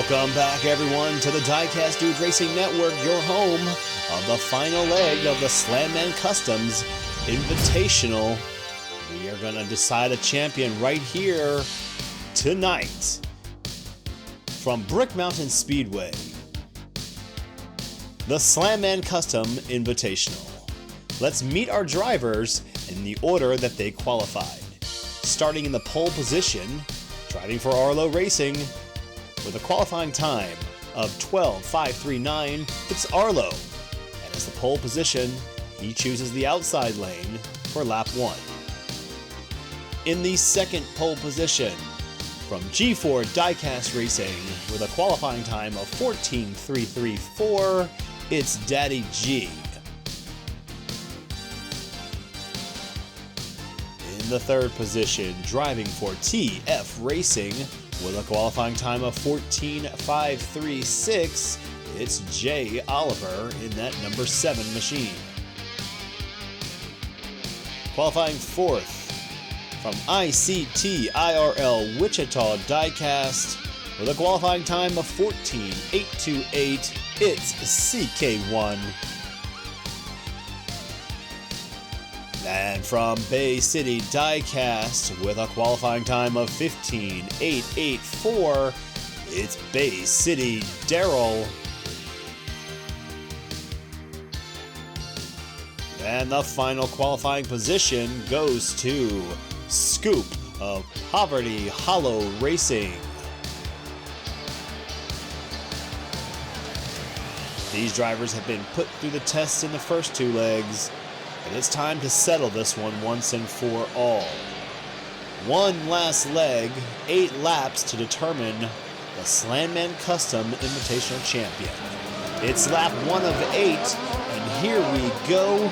Welcome back, everyone, to the Diecast Dude Racing Network, your home of the final leg of the Slanman Customs Invitational. We are going to decide a champion right here tonight from Brick Mountain Speedway, the Slanman Custom Invitational. Let's meet our drivers in the order that they qualified. Starting in the pole position, driving for Arlo Racing, with a qualifying time of 12.539, it's Arlo. And as the pole position, he chooses the outside lane for lap 1. In the second pole position, from G4 Diecast Racing, with a qualifying time of 14.334, it's Daddy G. In the third position, driving for TF Racing, with a qualifying time of 14.536, it's Jay Oliver in that number 7 machine. Qualifying fourth, from ICT IRL Wichita Diecast, with a qualifying time of 14.828, it's CK1. And from Bay City Diecast, with a qualifying time of 15.884, it's Bay City Daryl. And the final qualifying position goes to Scoop of Poverty Hollow Racing. These drivers have been put through the tests in the first 2 legs, and it's time to settle this one once and for all. One last leg, 8 laps to determine the Slanman Custom Invitational Champion. It's lap 1 of 8, and here we go.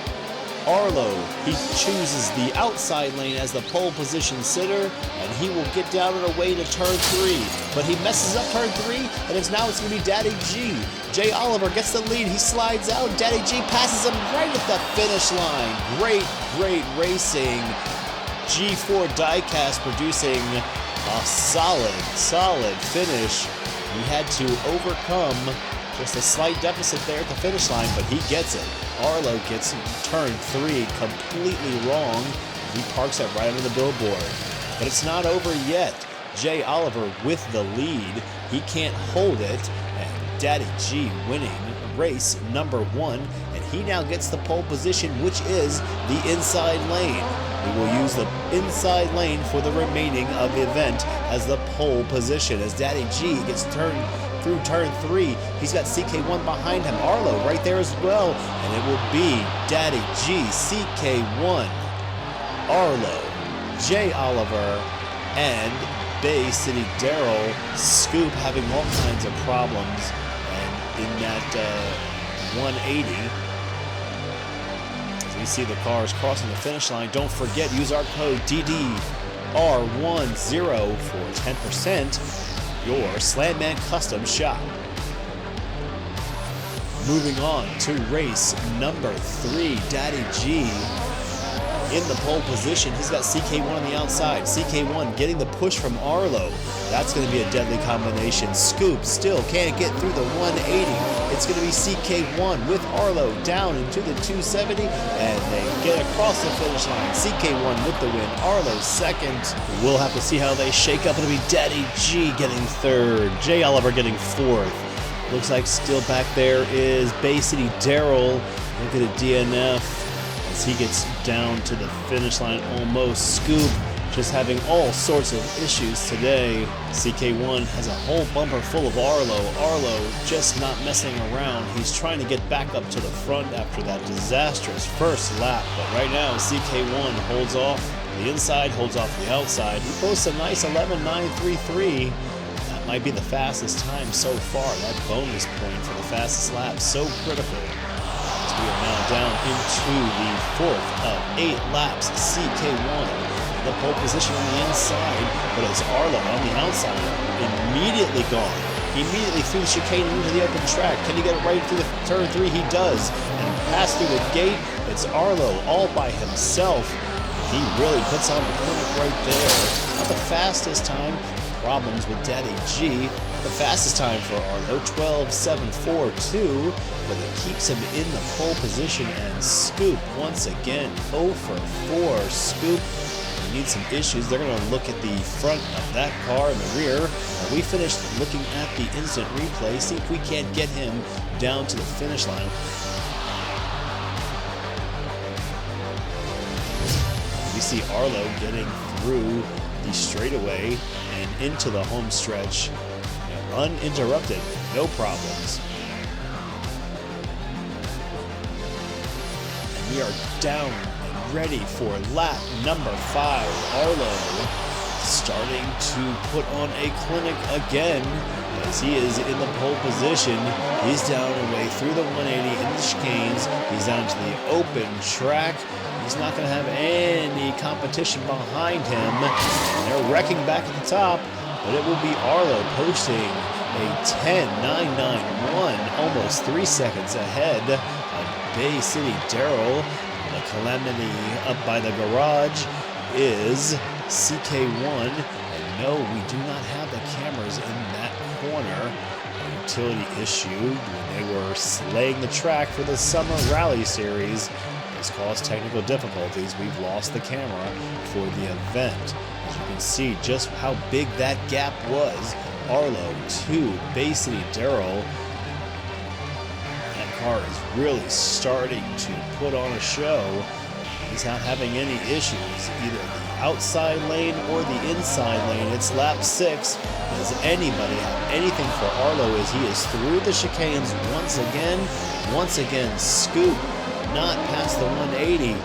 Arlo, he chooses the outside lane as the pole position sitter, and he will get down and away to turn 3. But he messes up turn 3, and it's going to be Daddy G. Jay Oliver gets the lead, he slides out, Daddy G passes him right at the finish line. Great racing. G4 Diecast producing a solid finish. He had to overcome just a slight deficit there at the finish line, but he gets it. Arlo gets turn 3 completely wrong. He parks it right under the billboard. But it's not over yet. Jay Oliver with the lead. He can't hold it. And Daddy G winning race number 1. And he now gets the pole position, which is the inside lane. We will use the inside lane for the remaining of the event as the pole position. As Daddy G gets turned through turn 3, he's got CK1 behind him. Arlo right there as well. And it will be Daddy G, CK1, Arlo, Jay Oliver, and Bay City Daryl. Scoop having all kinds of problems. And in that 180, as we see the cars crossing the finish line, don't forget, use our code DDR10 for 10%. Your Slanman Custom shop. Moving on to race number 3, Daddy G in the pole position. He's got CK1 on the outside. CK1 getting the push from Arlo. That's going to be a deadly combination. Scoop still can't get through the 180. It's going to be CK1 with Arlo down into the 270, and they get across the finish line. CK1 with the win. Arlo second. We'll have to see how they shake up. It'll be Daddy G getting 3rd. Jay Oliver getting 4th. Looks like still back there is Bay City Daryl. Look at a DNF as he gets down to the finish line almost. Scoop just having all sorts of issues today. CK1 has a whole bumper full of Arlo. Arlo just not messing around. He's trying to get back up to the front after that disastrous first lap. But right now, CK1 holds off the inside, holds off the outside. He posts a nice 11.933. That might be the fastest time so far. That bonus point for the fastest lap, so critical. As we are now down into the 4th of 8 laps. CK1 the pole position on the inside, but it's Arlo on the outside, immediately gone. He immediately threw the chicane into the open track. Can he get it right through the turn 3? He does. And pass through the gate. It's Arlo all by himself. He really puts on the clinic right there. Not the fastest time, problems with Daddy G. The fastest time for Arlo, 12.742, but it keeps him in the pole position. And Scoop, once again, 0 for 4. Scoop needs some issues. They're going to look at the front of that car in the rear. We finished looking at the instant replay, see if we can't get him down to the finish line. We see Arlo getting through the straightaway and into the home stretch uninterrupted, no problems. And we are down and ready for lap number 5. Arlo starting to put on a clinic again as he is in the pole position. He's down and way through the 180 in the chicanes. He's down to the open track. He's not going to have any competition behind him. And they're wrecking back at the top, but it will be Arlo posting a 10.991, almost 3 seconds ahead of Bay City Daryl. The Calamity up by the garage is CK1. And no, we do not have the cameras in that corner. A utility issue when they were slaying the track for the Summer Rally Series has caused technical difficulties. We've lost the camera for the event. As you can see just how big that gap was. Arlo to Bay City Daryl. That car is really starting to put on a show. He's not having any issues, either the outside lane or the inside lane. It's lap 6. Does anybody have anything for Arlo as he is through the chicanes once again? Once again, Scoop not past the 180.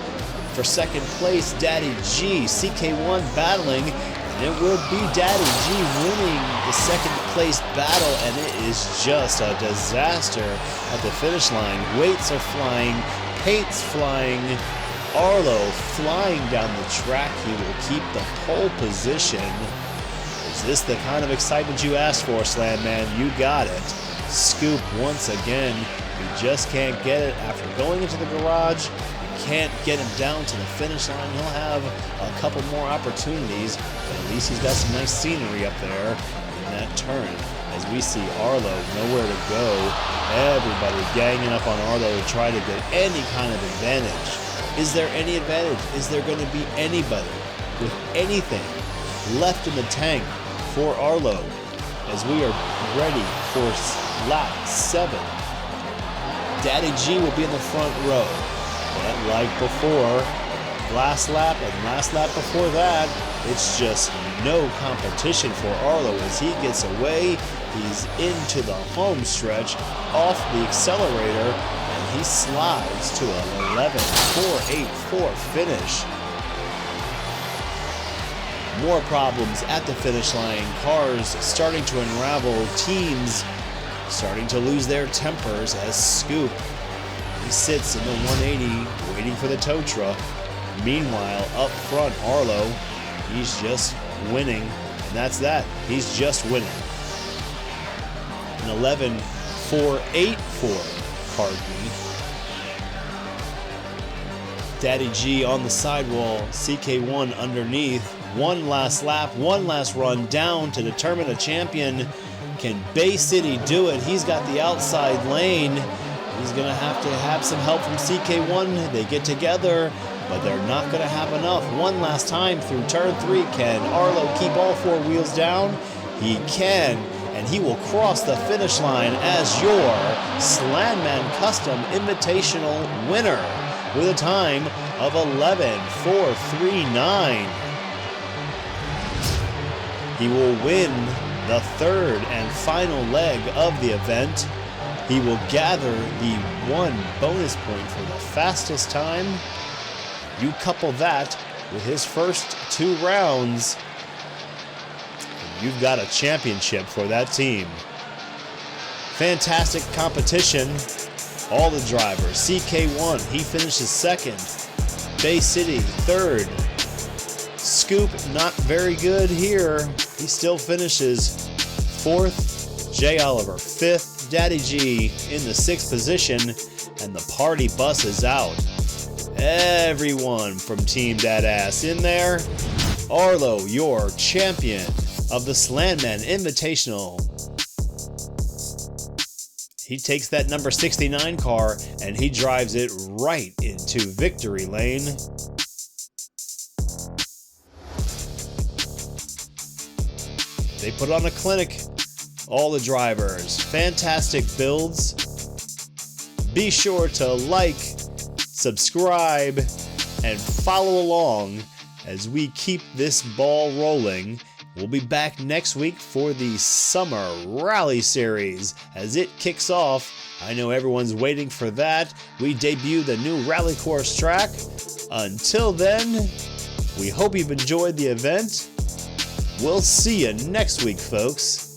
For second place, Daddy G, CK1 battling, and it will be Daddy G winning the second place battle, and it is just a disaster at the finish line. Weights are flying, paint's flying, Arlo flying down the track. He will keep the pole position. Is this the kind of excitement you asked for, Slanman? You got it. Scoop once again. We just can't get it after going into the garage. We can't get him down to the finish line. He'll have a couple more opportunities, but at least he's got some nice scenery up there in that turn. As we see Arlo nowhere to go. Everybody ganging up on Arlo to try to get any kind of advantage. Is there any advantage? Is there going to be anybody with anything left in the tank for Arlo as we are ready for lap 7? Daddy G will be in the front row. But like before, last lap and last lap before that, it's just no competition for Arlo as he gets away. He's into the home stretch, off the accelerator, and he slides to an 11.484 finish. More problems at the finish line. Cars starting to unravel. Teams starting to lose their tempers as Scoop, he sits in the 180 waiting for the tow truck. Meanwhile, up front, Arlo, he's just winning, and that's that. He's just winning. An 11.484, pardon me. Daddy G on the sidewall, CK1 underneath. One last lap, one last run down to determine a champion. Can Bay City do it? He's got the outside lane. He's going to have some help from CK1. They get together, but they're not going to have enough. One last time through turn 3. Can Arlo keep all 4 wheels down? He can, and he will cross the finish line as your Slanman Custom Invitational winner with a time of 11.439. He will win the third and final leg of the event. He will gather the 1 bonus point for the fastest time. You couple that with his first 2 rounds, and you've got a championship for that team. Fantastic competition. All the drivers. CK1, he finishes second. Bay City, third. Scoop, not very good here. He still finishes fourth. J. Oliver, fifth. Daddy G in the 6th position. And the party bus is out. Everyone from Team Dadass in there. Arlo, your champion. of the Slanman Invitational. He takes that number 69 car and he drives it right into victory lane. They put on a clinic, all the drivers. Fantastic builds. Be sure to like, subscribe, and follow along as we keep this ball rolling. We'll be back next week for the Summer Rally Series as it kicks off. I know everyone's waiting for that. We debut the new rally course track. Until then, we hope you've enjoyed the event. We'll see you next week, folks.